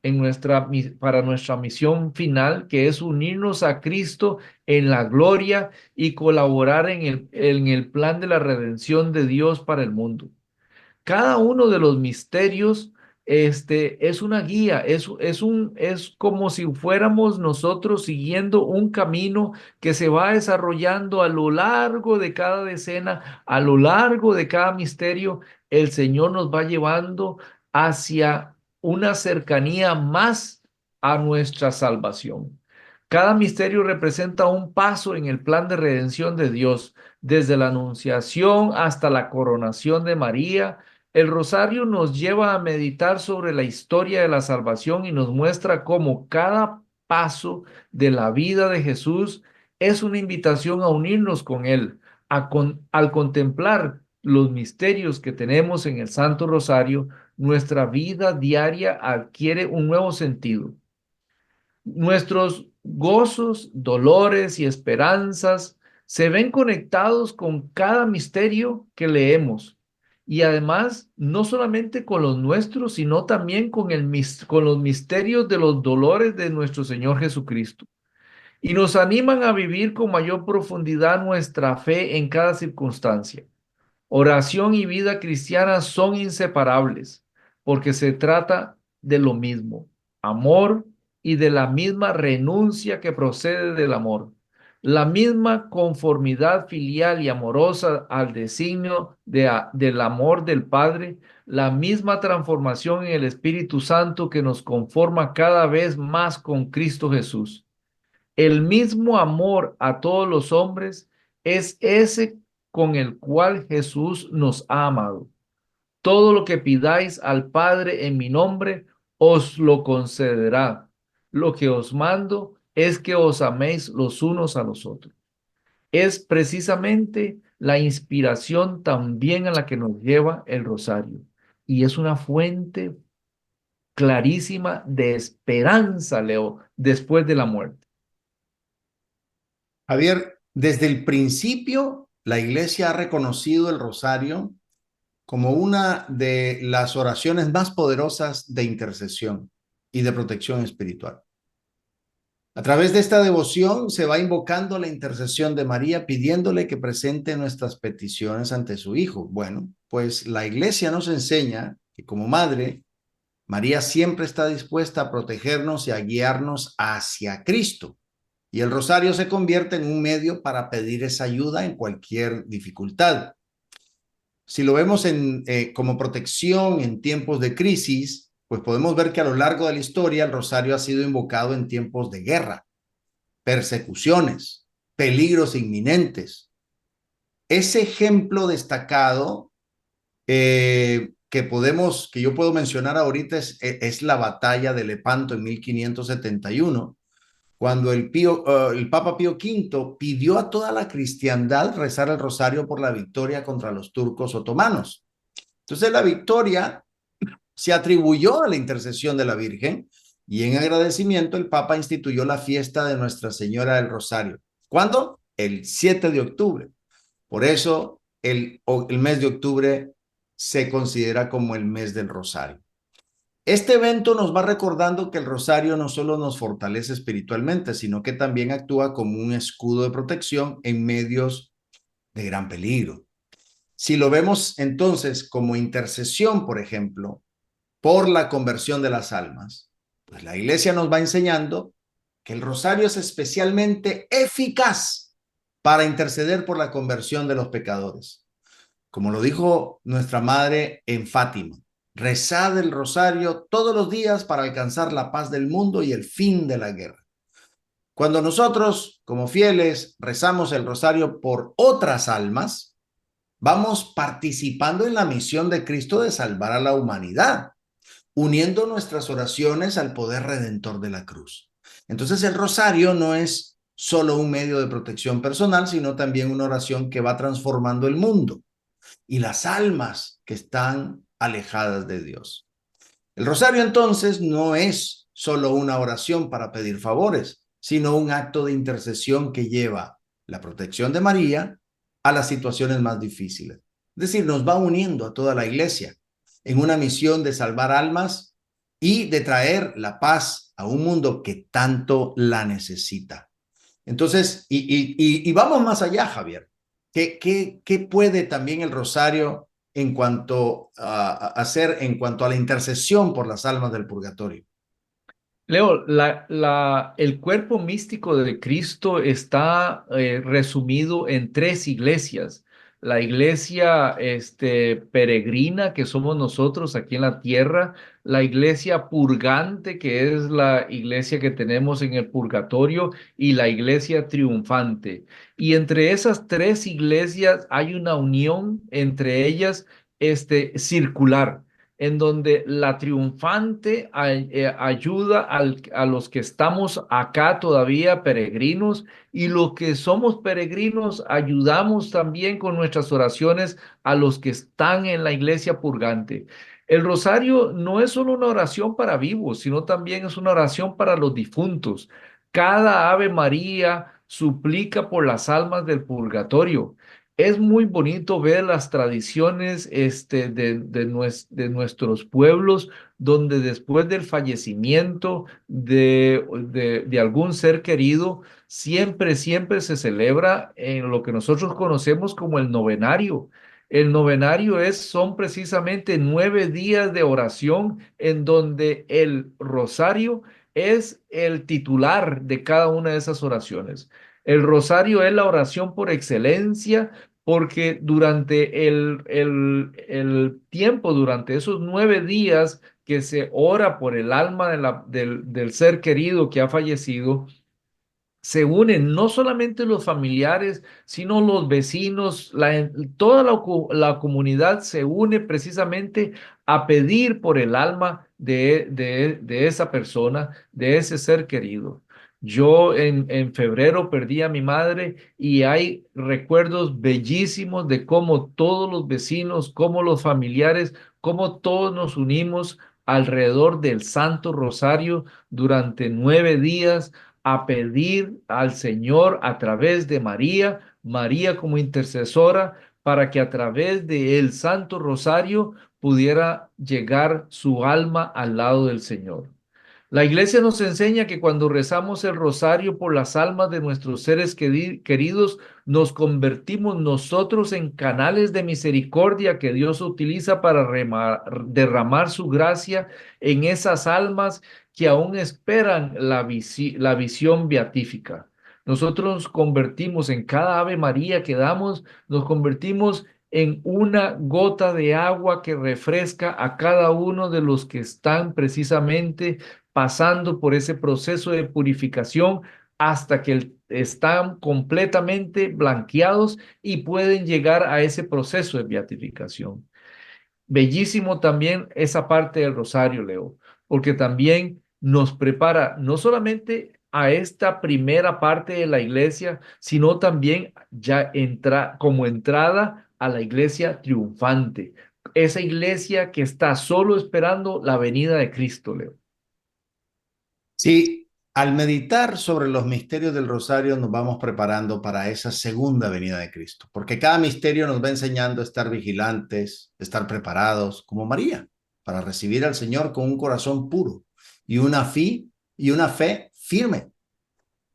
para nuestra misión final, que es unirnos a Cristo en la gloria y colaborar en el plan de la redención de Dios para el mundo. Cada uno de los misterios es una guía, es como si fuéramos nosotros siguiendo un camino que se va desarrollando a lo largo de cada decena, a lo largo de cada misterio. El Señor nos va llevando hacia una cercanía más a nuestra salvación. Cada misterio representa un paso en el plan de redención de Dios, desde la anunciación hasta la coronación de María. El rosario nos lleva a meditar sobre la historia de la salvación y nos muestra cómo cada paso de la vida de Jesús es una invitación a unirnos con Él. Al contemplar los misterios que tenemos en el Santo Rosario, nuestra vida diaria adquiere un nuevo sentido. Nuestros gozos, dolores y esperanzas se ven conectados con cada misterio que leemos. Y además, no solamente con los nuestros, sino también con los misterios de los dolores de nuestro Señor Jesucristo. Y nos animan a vivir con mayor profundidad nuestra fe en cada circunstancia. Oración y vida cristiana son inseparables porque se trata de lo mismo, amor y de la misma renuncia que procede del amor. La misma conformidad filial y amorosa al designio del amor del Padre, la misma transformación en el Espíritu Santo que nos conforma cada vez más con Cristo Jesús. El mismo amor a todos los hombres es ese con el cual Jesús nos ha amado. Todo lo que pidáis al Padre en mi nombre, os lo concederá. Lo que os mando es que os améis los unos a los otros. Es precisamente la inspiración también a la que nos lleva el rosario. Y es una fuente clarísima de esperanza, Leo, después de la muerte. Javier, desde el principio, la Iglesia ha reconocido el rosario como una de las oraciones más poderosas de intercesión y de protección espiritual. A través de esta devoción se va invocando la intercesión de María, pidiéndole que presente nuestras peticiones ante su Hijo. Bueno, pues la Iglesia nos enseña que como madre, María siempre está dispuesta a protegernos y a guiarnos hacia Cristo. Y el rosario se convierte en un medio para pedir esa ayuda en cualquier dificultad. Si lo vemos como protección en tiempos de crisis, pues podemos ver que a lo largo de la historia el rosario ha sido invocado en tiempos de guerra, persecuciones, peligros inminentes. Ese ejemplo destacado que yo puedo mencionar ahorita es la batalla de Lepanto en 1571, cuando el Papa Pío V pidió a toda la cristiandad rezar el rosario por la victoria contra los turcos otomanos. Entonces la victoria se atribuyó a la intercesión de la Virgen y en agradecimiento el Papa instituyó la fiesta de Nuestra Señora del Rosario. ¿Cuándo? El 7 de octubre. Por eso el mes de octubre se considera como el mes del Rosario. Este evento nos va recordando que el rosario no solo nos fortalece espiritualmente, sino que también actúa como un escudo de protección en medios de gran peligro. Si lo vemos entonces como intercesión, por ejemplo, por la conversión de las almas, pues la Iglesia nos va enseñando que el rosario es especialmente eficaz para interceder por la conversión de los pecadores. Como lo dijo nuestra madre en Fátima, rezad el rosario todos los días para alcanzar la paz del mundo y el fin de la guerra. Cuando nosotros, como fieles, rezamos el rosario por otras almas, vamos participando en la misión de Cristo de salvar a la humanidad, uniendo nuestras oraciones al poder redentor de la cruz. Entonces el rosario no es solo un medio de protección personal, sino también una oración que va transformando el mundo y las almas que están alejadas de Dios. El rosario entonces no es solo una oración para pedir favores, sino un acto de intercesión que lleva la protección de María a las situaciones más difíciles. Es decir, nos va uniendo a toda la Iglesia en una misión de salvar almas y de traer la paz a un mundo que tanto la necesita. Entonces, y vamos más allá, Javier. ¿Qué puede también el rosario en cuanto a hacer en cuanto a la intercesión por las almas del purgatorio? Leo, el cuerpo místico de Cristo está resumido en tres iglesias. La iglesia peregrina, que somos nosotros aquí en la tierra, la iglesia purgante, que es la iglesia que tenemos en el purgatorio, y la iglesia triunfante. Y entre esas tres iglesias hay una unión entre ellas circular, en donde la triunfante ayuda a los que estamos acá todavía peregrinos, y los que somos peregrinos ayudamos también con nuestras oraciones a los que están en la iglesia purgante. El rosario no es solo una oración para vivos, sino también es una oración para los difuntos. Cada Ave María suplica por las almas del purgatorio. Es muy bonito ver las tradiciones de nuestros pueblos, donde después del fallecimiento de algún ser querido, siempre se celebra en lo que nosotros conocemos como el novenario. El novenario son precisamente 9 días de oración en donde el rosario es el titular de cada una de esas oraciones. El rosario es la oración por excelencia porque durante el tiempo, durante esos 9 días que se ora por el alma del ser querido que ha fallecido, se unen no solamente los familiares, sino los vecinos, toda la comunidad se une precisamente a pedir por el alma de esa persona, de ese ser querido. Yo en febrero perdí a mi madre y hay recuerdos bellísimos de cómo todos los vecinos, cómo los familiares, cómo todos nos unimos alrededor del Santo Rosario durante 9 días a pedir al Señor a través de María, María como intercesora, para que a través del Santo Rosario pudiera llegar su alma al lado del Señor. La iglesia nos enseña que cuando rezamos el rosario por las almas de nuestros seres queridos, nos convertimos nosotros en canales de misericordia que Dios utiliza para derramar su gracia en esas almas que aún esperan la visión beatífica. Nosotros nos convertimos en cada Ave María que damos, nos convertimos en una gota de agua que refresca a cada uno de los que están precisamente pasando por ese proceso de purificación hasta que están completamente blanqueados y pueden llegar a ese proceso de beatificación. Bellísimo también esa parte del rosario, Leo, porque también nos prepara no solamente a esta primera parte de la iglesia, sino también ya como entrada a la iglesia triunfante, esa iglesia que está solo esperando la venida de Cristo, Leo. Sí, al meditar sobre los misterios del rosario nos vamos preparando para esa segunda venida de Cristo, porque cada misterio nos va enseñando a estar vigilantes, estar preparados, como María, para recibir al Señor con un corazón puro y una fe firme.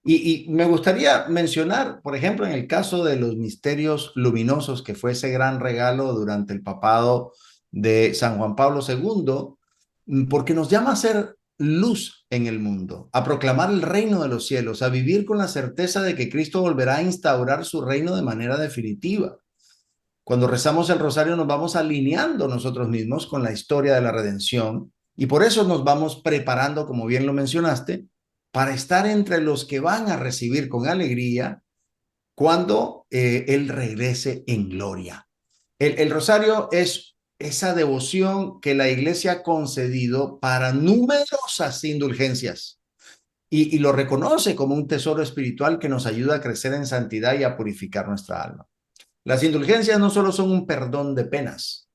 Y me gustaría mencionar, por ejemplo, en el caso de los misterios luminosos, que fue ese gran regalo durante el papado de San Juan Pablo II, porque nos llama a ser luz en el mundo, a proclamar el reino de los cielos, a vivir con la certeza de que Cristo volverá a instaurar su reino de manera definitiva. Cuando rezamos el rosario nos vamos alineando nosotros mismos con la historia de la redención y por eso nos vamos preparando, como bien lo mencionaste, para estar entre los que van a recibir con alegría cuando Él regrese en gloria. El rosario es esa devoción que la iglesia ha concedido para numerosas indulgencias y lo reconoce como un tesoro espiritual que nos ayuda a crecer en santidad y a purificar nuestra alma. Las indulgencias no solo son un perdón de penas,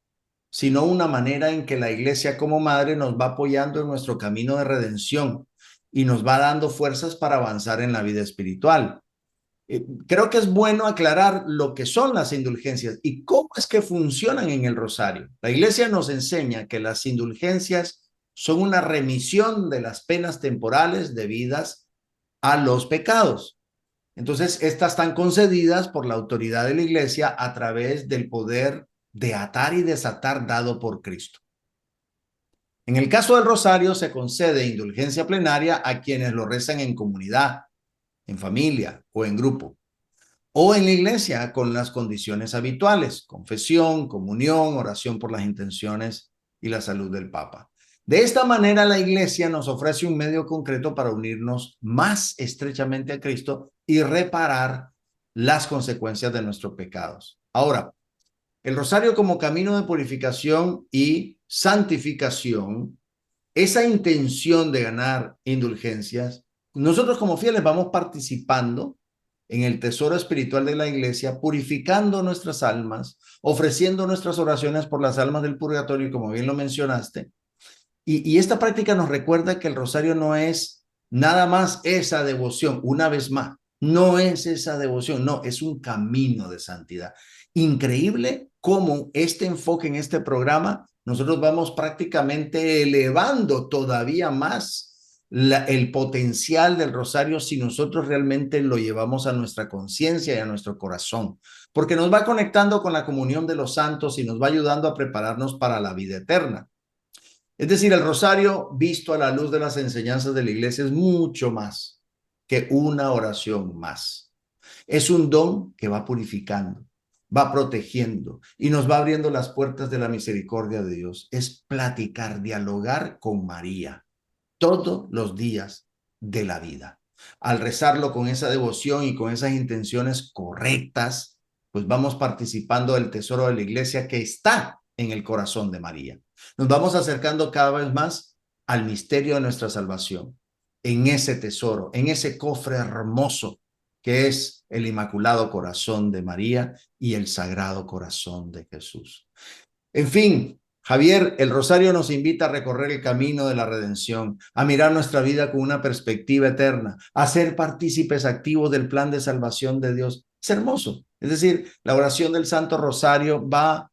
sino una manera en que la iglesia como madre nos va apoyando en nuestro camino de redención y nos va dando fuerzas para avanzar en la vida espiritual. Creo que es bueno aclarar lo que son las indulgencias y cómo es que funcionan en el rosario. La iglesia nos enseña que las indulgencias son una remisión de las penas temporales debidas a los pecados. Entonces, estas están concedidas por la autoridad de la iglesia a través del poder de atar y desatar dado por Cristo. En el caso del rosario se concede indulgencia plenaria a quienes lo rezan en comunidad, en familia o en grupo, o en la iglesia con las condiciones habituales, confesión, comunión, oración por las intenciones y la salud del Papa. De esta manera, la iglesia nos ofrece un medio concreto para unirnos más estrechamente a Cristo y reparar las consecuencias de nuestros pecados. Ahora, el rosario como camino de purificación y santificación, esa intención de ganar indulgencias, nosotros como fieles vamos participando en el tesoro espiritual de la iglesia, purificando nuestras almas, ofreciendo nuestras oraciones por las almas del purgatorio, como bien lo mencionaste. Y esta práctica nos recuerda que el rosario no es nada más esa devoción, una vez más, no es esa devoción, no, es un camino de santidad. Increíble cómo este enfoque en este programa, nosotros vamos prácticamente elevando todavía más el potencial del rosario si nosotros realmente lo llevamos a nuestra conciencia y a nuestro corazón, porque nos va conectando con la comunión de los santos y nos va ayudando a prepararnos para la vida eterna. Es decir, el rosario visto a la luz de las enseñanzas de la iglesia es mucho más que una oración más. Es un don que va purificando, va protegiendo y nos va abriendo las puertas de la misericordia de Dios. Es platicar, dialogar con María todos los días de la vida. Al rezarlo con esa devoción y con esas intenciones correctas, pues vamos participando del tesoro de la iglesia que está en el corazón de María. Nos vamos acercando cada vez más al misterio de nuestra salvación, en ese tesoro, en ese cofre hermoso que es el Inmaculado Corazón de María y el Sagrado Corazón de Jesús. En fin, Javier, el rosario nos invita a recorrer el camino de la redención, a mirar nuestra vida con una perspectiva eterna, a ser partícipes activos del plan de salvación de Dios. Es hermoso. Es decir, la oración del Santo Rosario va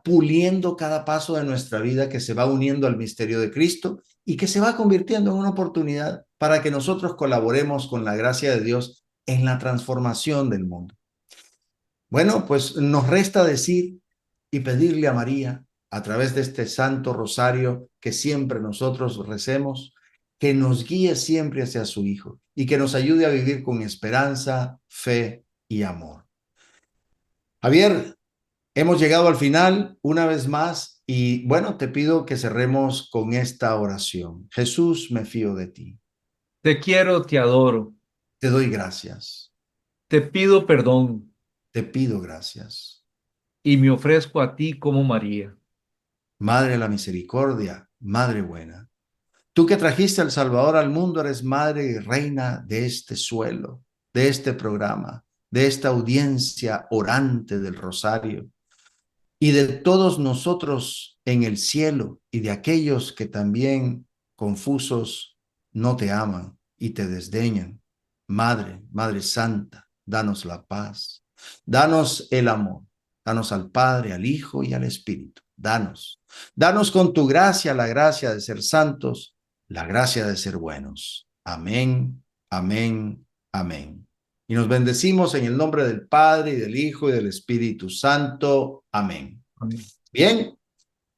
puliendo cada paso de nuestra vida, que se va uniendo al misterio de Cristo y que se va convirtiendo en una oportunidad para que nosotros colaboremos con la gracia de Dios en la transformación del mundo. Bueno, pues nos resta decir y pedirle a María, a través de este Santo Rosario que siempre nosotros recemos, que nos guíe siempre hacia su Hijo y que nos ayude a vivir con esperanza, fe y amor. Javier, hemos llegado al final una vez más y bueno, te pido que cerremos con esta oración. Jesús, me fío de ti. Te quiero, te adoro. Te doy gracias. Te pido perdón Te pido gracias. y me ofrezco a ti como María. Madre de la misericordia, Madre buena, tú que trajiste al Salvador al mundo, eres Madre y Reina de este suelo, de este programa, de esta audiencia orante del Rosario y de todos nosotros en el cielo y de aquellos que también confusos no te aman y te desdeñan. Madre, Madre Santa, danos la paz, danos el amor, danos al Padre, al Hijo y al Espíritu. Danos con tu gracia la gracia de ser santos, la gracia de ser buenos. Amén, amén, amén. Y nos bendecimos en el nombre del Padre y del Hijo y del Espíritu Santo. Amén. Amén. Bien,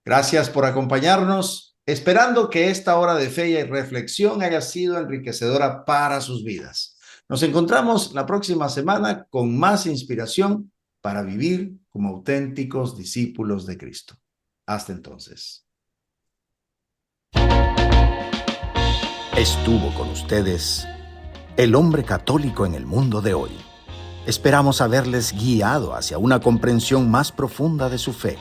gracias por acompañarnos, esperando que esta hora de fe y reflexión haya sido enriquecedora para sus vidas. Nos encontramos la próxima semana con más inspiración para vivir como auténticos discípulos de Cristo. Hasta entonces. Estuvo con ustedes el hombre católico en el mundo de hoy. Esperamos haberles guiado hacia una comprensión más profunda de su fe,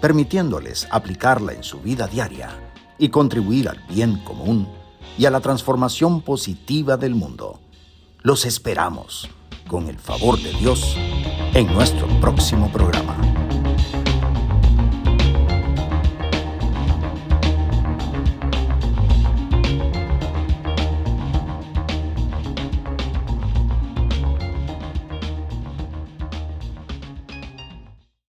permitiéndoles aplicarla en su vida diaria y contribuir al bien común y a la transformación positiva del mundo. Los esperamos, con el favor de Dios, en nuestro próximo programa.